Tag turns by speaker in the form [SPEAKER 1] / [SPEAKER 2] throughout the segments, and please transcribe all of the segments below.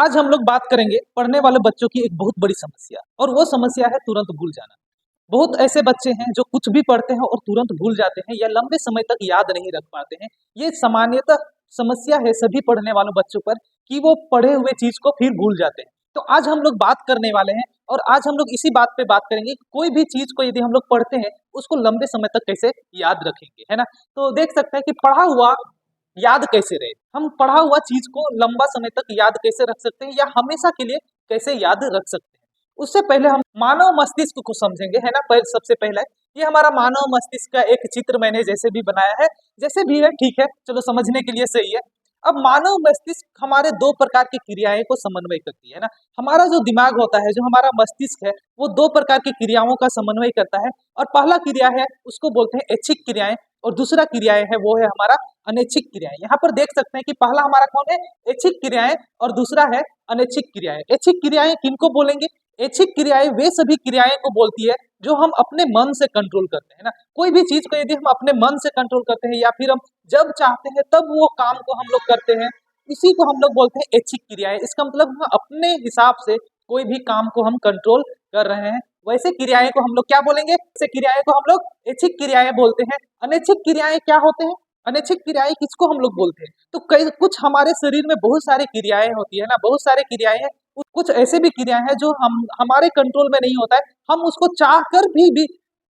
[SPEAKER 1] आज हम लोग बात करेंगे पढ़ने वाले बच्चों की एक बहुत बड़ी समस्या और वो समस्या है तुरंत भूल जाना। बहुत ऐसे बच्चे हैं जो कुछ भी पढ़ते हैं और तुरंत भूल जाते हैं या लंबे समय तक याद नहीं रख पाते हैं। ये सामान्यतः समस्या है सभी पढ़ने वालों बच्चों पर कि वो पढ़े हुए चीज को फिर भूल जाते हैं। तो आज हम लोग बात करने वाले हैं और आज हम लोग इसी बात पे बात करेंगे कि कोई भी चीज को यदि हम लोग पढ़ते हैं उसको लंबे समय तक कैसे याद रखेंगे, है ना। तो देख सकते हैं कि पढ़ा हुआ याद कैसे रहे, हम पढ़ा हुआ चीज को लंबा समय तक याद कैसे रख सकते हैं या हमेशा के लिए कैसे याद रख सकते हैं। उससे पहले हम मानव मस्तिष्क को समझेंगे, है ना। सबसे पहले ये हमारा मानव मस्तिष्क का एक चित्र मैंने जैसे भी बनाया है, जैसे भी है ठीक है, चलो समझने के लिए सही है। अब मानव मस्तिष्क हमारे दो प्रकार की क्रियाएं को समन्वय करती है ना। हमारा जो दिमाग होता है, जो हमारा मस्तिष्क है, वो दो प्रकार की क्रियाओं का समन्वय करता है। और पहला क्रिया है उसको बोलते हैं ऐच्छिक क्रियाएं और दूसरा क्रियाएं है वो है हमारा अनैच्छिक क्रियाएं। यहाँ पर देख सकते हैं कि पहला हमारा कौन है, ऐच्छिक क्रियाएं, और दूसरा है अनैच्छिक क्रियाएं। ऐच्छिक क्रियाएं किनको बोलेंगे, ऐच्छिक क्रियाएं वे सभी क्रियाएं को बोलती है जो हम अपने मन से कंट्रोल करते हैं ना। कोई भी चीज को यदि हम अपने मन से कंट्रोल करते हैं या फिर हम जब चाहते हैं तब वो काम को हम लोग करते हैं, इसी को हम लोग बोलते हैं ऐच्छिक क्रियाएं। इसका मतलब हम अपने हिसाब से कोई भी काम को हम कंट्रोल कर रहे हैं। वैसे क्रियाएं को हम लोग क्या बोलेंगे, ऐसे क्रियाएं को हम लोग ऐच्छिक क्रियाएं बोलते हैं। अनैच्छिक क्रियाएं क्या होते हैं, अनैच्छिक क्रियाएं किसको हम लोग बोलते हैं, तो कई कुछ हमारे शरीर में बहुत सारी क्रियाएं होती है ना, बहुत सारी क्रियाएं हैं। कुछ ऐसे भी क्रियाएं हैं जो हम हमारे कंट्रोल में नहीं होता है, हम उसको चाह कर भी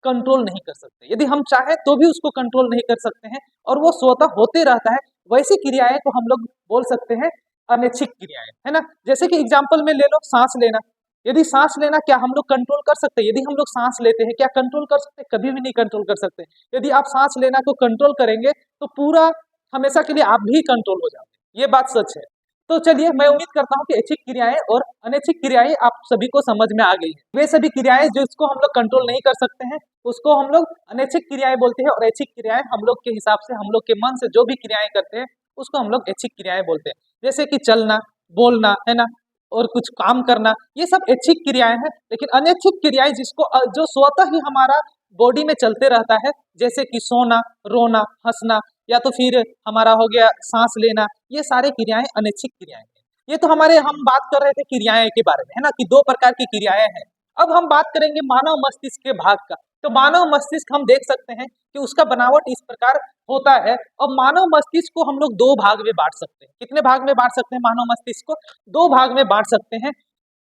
[SPEAKER 1] कंट्रोल नहीं कर सकते। यदि हम चाहें तो भी उसको कंट्रोल नहीं कर सकते हैं और वो स्वतः होते रहता है। वैसी क्रियाएं को हम लोग बोल सकते हैं अनैच्छिक क्रियाएं, है ना। जैसे कि एग्जाम्पल में ले लो सांस लेना। यदि सांस लेना क्या हम लोग कंट्रोल कर सकते हैं, यदि हम लोग सांस लेते हैं क्या कंट्रोल कर सकते हैं, कभी भी नहीं कंट्रोल कर सकते। यदि आप सांस लेना को कंट्रोल करेंगे तो पूरा हमेशा के लिए आप भी कंट्रोल हो जाओगे, ये बात सच है। तो चलिए, मैं उम्मीद करता हूँ कि ऐच्छिक क्रियाएं और अनैच्छिक क्रियाएं आप सभी को समझ में आ गई है। वे सभी क्रियाएं जिसको हम लोग कंट्रोल नहीं कर सकते हैं उसको हम लोग अनैच्छिक क्रियाएं बोलते हैं, और ऐच्छिक क्रियाएं हम लोग के हिसाब से हम लोग के मन से जो भी क्रियाएं करते हैं उसको हम लोग ऐच्छिक क्रियाएं बोलते हैं। जैसे कि चलना, बोलना, है ना, और कुछ काम करना, ये सब ऐच्छिक क्रियाएं हैं। लेकिन अनैच्छिक क्रियाएं जिसको जो स्वतः ही हमारा बॉडी में चलते रहता है, जैसे कि सोना, रोना, हंसना, या तो फिर हमारा हो गया सांस लेना, ये सारे क्रियाएं अनैच्छिक क्रियाएं हैं। ये तो हमारे हम बात कर रहे थे क्रियाएं के बारे में, है ना, कि दो प्रकार की क्रियाएं हैं। अब हम बात करेंगे मानव मस्तिष्क के भाग का। तो मानव मस्तिष्क हम देख सकते हैं कि उसका बनावट इस प्रकार होता है। और मानव मस्तिष्क को हम लोग दो भाग में बांट सकते हैं। कितने भाग में बांट सकते हैं मानव मस्तिष्क को, दो भाग में बांट सकते हैं।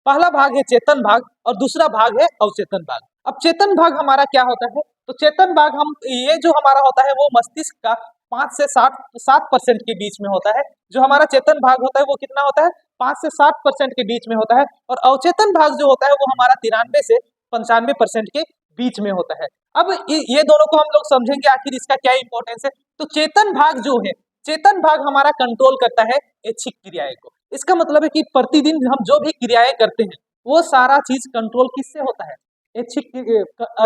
[SPEAKER 1] पहला भाग है चेतन भाग और दूसरा भाग है अवचेतन भाग। अब चेतन भाग हमारा क्या होता है, तो चेतन भाग हम ये जो हमारा होता है वो मस्तिष्क का 5 से 7% के बीच में होता है। जो हमारा चेतन भाग होता है वो कितना होता है, 5 से 7% के बीच में होता है। और अवचेतन भाग जो होता है वो हमारा 93 से 95% के बीच में होता है। अब ये दोनों को हम लोग समझेंगे आखिर इसका क्या इंपॉर्टेंस है। तो चेतन भाग जो है, चेतन भाग हमारा कंट्रोल करता है ऐच्छिक क्रियाएं को। इसका मतलब है कि प्रतिदिन हम जो भी क्रियाएं करते हैं वो सारा चीज कंट्रोल किससे होता है, ऐच्छिक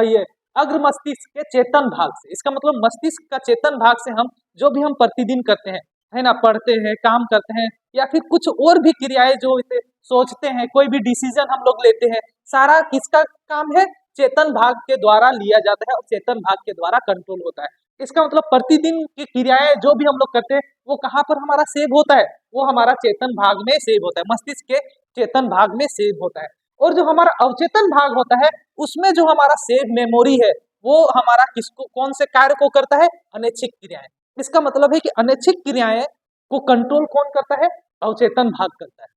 [SPEAKER 1] ये अग्र मस्तिष्क के चेतन भाग से। इसका मतलब मस्तिष्क का चेतन भाग से हम जो भी हम प्रतिदिन करते हैं, है ना, पढ़ते हैं, काम करते हैं, या फिर कुछ और भी क्रियाएं जो सोचते हैं, कोई भी डिसीजन हम लोग लेते हैं, सारा किसका काम है, चेतन भाग के द्वारा लिया जाता है और चेतन भाग के द्वारा कंट्रोल होता है। इसका मतलब प्रतिदिन की क्रियाएं जो भी हम लोग करते हैं वो कहाँ पर हमारा सेव होता है, वो हमारा चेतन भाग में सेव होता है, मस्तिष्क के चेतन भाग में सेव होता है। और जो हमारा अवचेतन भाग होता है उसमें जो हमारा सेव मेमोरी है वो हमारा किसको, कौन से कार्य को करता है, अनैच्छिक क्रियाएं। इसका मतलब है कि अनैच्छिक क्रियाएं को कंट्रोल कौन करता है, अवचेतन भाग करता है।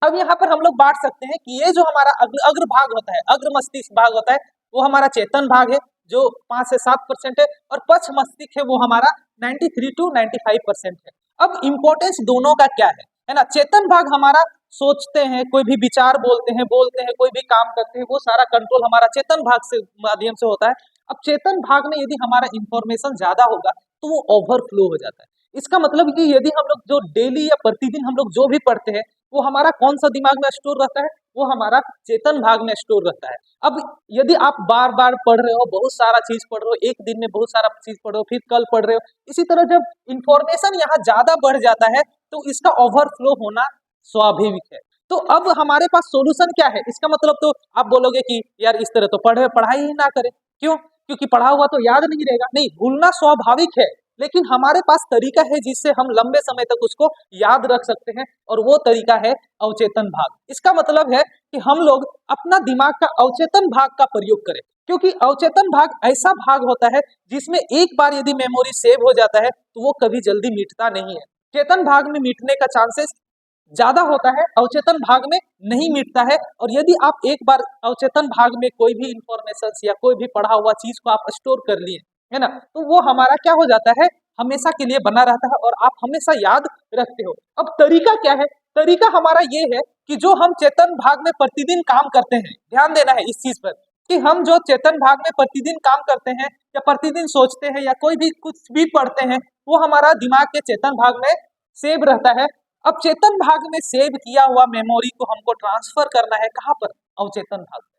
[SPEAKER 1] अब यहाँ पर हम लोग बांट सकते हैं कि ये जो हमारा अग्र भाग होता है, अग्र मस्तिष्क भाग होता है, वो हमारा चेतन भाग है जो 5 से 7% है, और पक्ष मस्तिष्क है वो हमारा 93 to 95% है। अब इम्पोर्टेंस दोनों का क्या है ना। चेतन भाग हमारा सोचते हैं, कोई भी विचार बोलते हैं, कोई भी काम करते हैं, वो सारा कंट्रोल हमारा चेतन भाग से माध्यम से होता है। अब चेतन भाग में यदि हमारा इंफॉर्मेशन ज्यादा होगा तो वो ओवरफ्लो हो जाता है। इसका मतलब कि यदि हम लोग जो डेली या प्रतिदिन हम लोग जो भी पढ़ते हैं वो हमारा कौन सा दिमाग में स्टोर रहता है, वो हमारा चेतन भाग में स्टोर रहता है। अब यदि आप बार बार पढ़ रहे हो, बहुत सारा चीज पढ़ रहे हो, एक दिन में बहुत सारा चीज पढ़ रहे हो, फिर कल पढ़ रहे हो, इसी तरह जब इंफॉर्मेशन यहाँ ज्यादा बढ़ जाता है तो इसका ओवरफ्लो होना स्वाभाविक है। तो अब हमारे पास सोल्यूशन क्या है, इसका मतलब तो आप बोलोगे कि यार इस तरह तो पढ़ाई ही ना करें, क्यों, क्योंकि पढ़ा हुआ तो याद नहीं रहेगा। नहीं, भूलना स्वाभाविक है, लेकिन हमारे पास तरीका है जिससे हम लंबे समय तक उसको याद रख सकते हैं, और वो तरीका है अवचेतन भाग। इसका मतलब है कि हम लोग अपना दिमाग का अवचेतन भाग का प्रयोग करें, क्योंकि अवचेतन भाग ऐसा भाग होता है जिसमें एक बार यदि मेमोरी सेव हो जाता है तो वो कभी जल्दी मिटता नहीं है। चेतन भाग में मिटने का चांसेस ज्यादा होता है, अवचेतन भाग में नहीं मिटता है। और यदि आप एक बार अवचेतन भाग में कोई भी इंफॉर्मेशन या कोई भी पढ़ा हुआ चीज को आप स्टोर कर लिए, है ना, तो वो हमारा क्या हो जाता है, हमेशा के लिए बना रहता है और आप हमेशा याद रखते हो। अब तरीका क्या है? तरीका हमारा ये है कि जो हम चेतन भाग में प्रतिदिन काम करते हैं, ध्यान देना है इस चीज पर, कि हम जो चेतन भाग में प्रतिदिन काम करते हैं या प्रतिदिन सोचते हैं या कोई भी कुछ भी पढ़ते हैं, वो हमारा दिमाग के चेतन भाग में सेव रहता है। अब चेतन भाग में सेव किया हुआ मेमोरी को हमको ट्रांसफर करना है कहाँ पर? अवचेतन भाग में।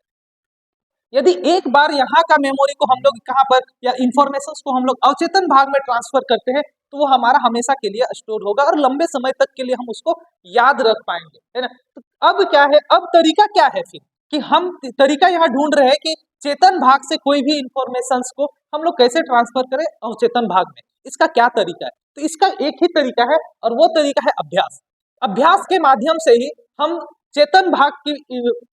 [SPEAKER 1] यदि एक बार यहाँ का मेमोरी को हम लोग कहाँ पर या इंफॉर्मेशन को हम लोग अवचेतन भाग में ट्रांसफर करते हैं, तो वो हमारा हमेशा के लिए स्टोर होगा और लंबे समय तक के लिए हम उसको याद रख पाएंगे, है ना। तो अब क्या है, अब तरीका क्या है फिर, कि हम तरीका यहाँ ढूंढ रहे हैं कि चेतन भाग से कोई भी इंफॉर्मेशन को हम लोग कैसे ट्रांसफर करें अवचेतन भाग में। इसका क्या तरीका है? तो इसका एक ही तरीका है और वो तरीका है अभ्यास। अभ्यास के माध्यम से ही हम चेतन भाग की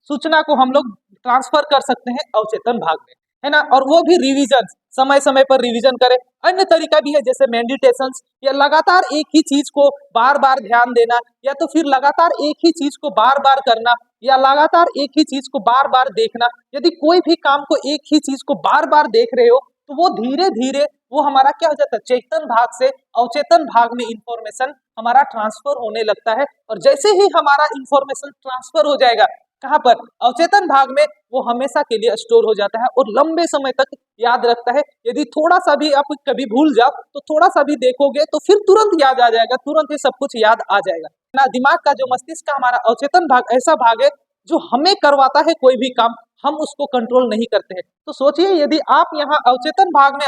[SPEAKER 1] सूचना को हम लोग ट्रांसफर कर सकते हैं अवचेतन भाग में, है ना। और वो भी रिवीजन, समय समय पर रिवीजन करें। अन्य तरीका भी है जैसे मेडिटेशन, या लगातार एक ही चीज को बार बार ध्यान देना, या तो फिर लगातार एक ही चीज को बार बार करना, या लगातार एक ही चीज को बार बार देखना। यदि कोई भी काम को एक ही चीज को बार बार देख रहे हो तो वो धीरे धीरे वो हमारा क्या हो जाता है, चेतन भाग से अवचेतन भाग में इंफॉर्मेशन हमारा ट्रांसफर होने लगता है। और जैसे ही हमारा इंफॉर्मेशन ट्रांसफर हो जाएगा कहाँ पर, अवचेतन भाग में, वो हमेशा के लिए स्टोर हो जाता है और लंबे समय तक याद रखता है। यदि थोड़ा सा भी आप कभी भूल जाओ तो थोड़ा सा भी देखोगे तो फिर तुरंत याद आ जाएगा, तुरंत ही सब कुछ याद आ जाएगा ना। दिमाग का जो मस्तिष्क का हमारा अवचेतन भाग ऐसा भाग है जो हमें करवाता है कोई भी काम, हम उसको कंट्रोल नहीं करते हैं। तो सोचिए यदि आप यहाँ अवचेतन भाग में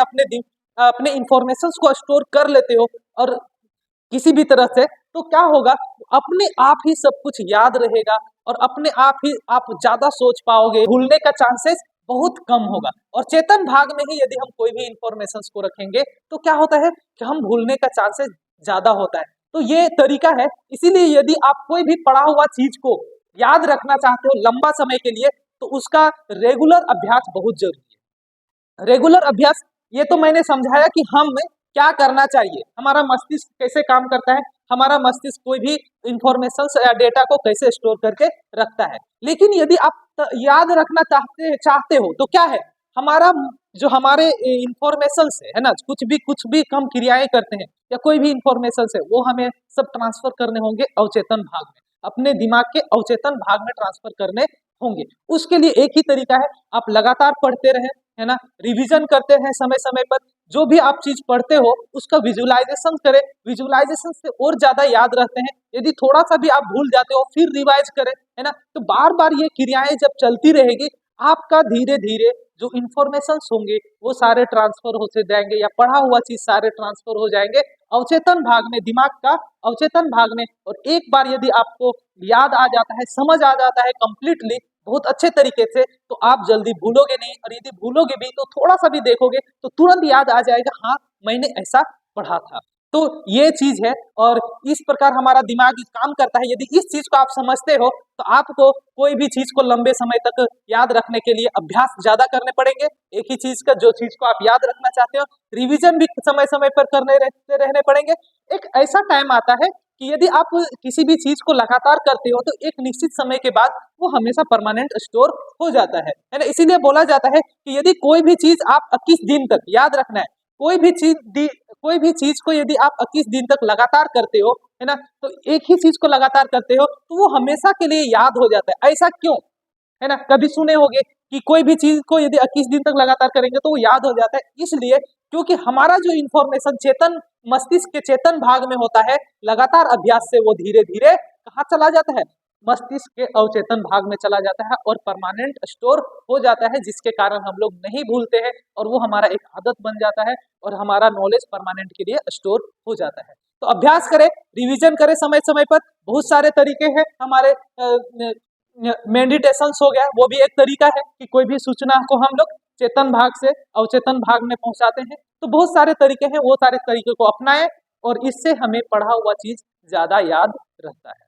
[SPEAKER 1] अपने इंफॉर्मेशन को स्टोर कर लेते हो और किसी भी तरह से, तो क्या होगा, अपने आप ही सब कुछ याद रहेगा और अपने आप ही आप ज्यादा सोच पाओगे, भूलने का चांसेस बहुत कम होगा। और चेतन भाग में ही यदि हम कोई भी इंफॉर्मेशन को रखेंगे तो क्या होता है कि हम भूलने का चांसेस ज्यादा होता है। तो ये तरीका है। इसीलिए यदि आप कोई भी पढ़ा हुआ चीज को याद रखना चाहते हो लंबा समय के लिए, तो उसका रेगुलर अभ्यास बहुत जरूरी है। रेगुलर अभ्यास, ये तो मैंने समझाया कि हम क्या करना चाहिए, हमारा मस्तिष्क कैसे काम करता है, हमारा मस्तिष्क कोई भी इंफॉर्मेशन या डेटा को कैसे स्टोर करके रखता है। लेकिन यदि आप याद रखना चाहते हो तो क्या है, हमारा जो हमारे इंफॉर्मेशन है ना, कुछ भी हम क्रियाएं करते हैं या कोई भी इंफॉर्मेशन है, वो हमें सब ट्रांसफर करने होंगे अवचेतन भाग में, अपने दिमाग के अवचेतन भाग में ट्रांसफर करने होंगे। उसके लिए एक ही तरीका है, आप लगातार पढ़ते रहें, है ना, रिवीजन करते हैं समय समय पर। जो भी आप चीज पढ़ते हो उसका विजुअलाइजेशन करें, विजुअलाइजेशन से और ज्यादा याद रहते हैं। यदि थोड़ा सा भी आप भूल जाते हो फिर रिवाइज करें, है ना। तो बार बार ये क्रियाएं जब चलती रहेगी, आपका धीरे धीरे जो इंफॉर्मेशन होंगे वो सारे ट्रांसफर होते जाएंगे, या पढ़ा हुआ चीज सारे ट्रांसफर हो जाएंगे अवचेतन भाग में, दिमाग का अवचेतन भाग में। और एक बार यदि आपको याद आ जाता है, समझ आ जाता है कंप्लीटली, बहुत अच्छे तरीके से, तो आप जल्दी भूलोगे नहीं। और यदि भूलोगे भी तो थोड़ा सा भी देखोगे तो तुरंत याद आ जाएगा, हाँ मैंने ऐसा पढ़ा था। तो ये चीज है और इस प्रकार हमारा दिमाग काम करता है। यदि इस चीज को आप समझते हो तो आपको कोई भी चीज को लंबे समय तक याद रखने के लिए अभ्यास ज्यादा करने पड़ेंगे। एक ही चीज का, जो चीज को आप याद रखना चाहते हो, रिवीजन भी समय समय पर करने रहने पड़ेंगे। एक ऐसा टाइम आता है कि यदि आप किसी भी चीज को लगातार करते हो तो एक निश्चित समय के बाद वो हमेशा परमानेंट स्टोर हो जाता है ना। इसीलिए बोला जाता है कि यदि कोई भी चीज आप 21 दिन तक याद रखना है, कोई भी चीज को यदि आप 21 दिन तक लगातार करते हो, है ना, तो एक ही चीज को लगातार करते हो तो वो हमेशा के लिए याद हो जाता है। ऐसा क्यों, है ना, कभी सुने होंगे कि कोई भी चीज को यदि 21 दिन तक लगातार करेंगे तो वो याद हो जाता है। इसलिए क्योंकि हमारा जो इंफॉर्मेशन चेतन मस्तिष्क के चेतन भाग में होता है, लगातार अभ्यास से वो धीरे धीरे कहाँ चला जाता है, मस्तिष्क के अवचेतन भाग में चला जाता है और परमानेंट स्टोर हो जाता है, जिसके कारण हम लोग नहीं भूलते हैं और वो हमारा एक आदत बन जाता है और हमारा नॉलेज परमानेंट के लिए स्टोर हो जाता है। तो अभ्यास करें, रिवीजन करें समय समय पर। बहुत सारे तरीके हैं हमारे, मेडिटेशन हो गया, वो भी एक तरीका है कि कोई भी सूचना को हम लोग चेतन भाग से अवचेतन भाग में पहुंचाते हैं। तो बहुत सारे तरीके हैं, वो सारे तरीके को अपनाएं और इससे हमें पढ़ा हुआ चीज ज्यादा याद रहता है।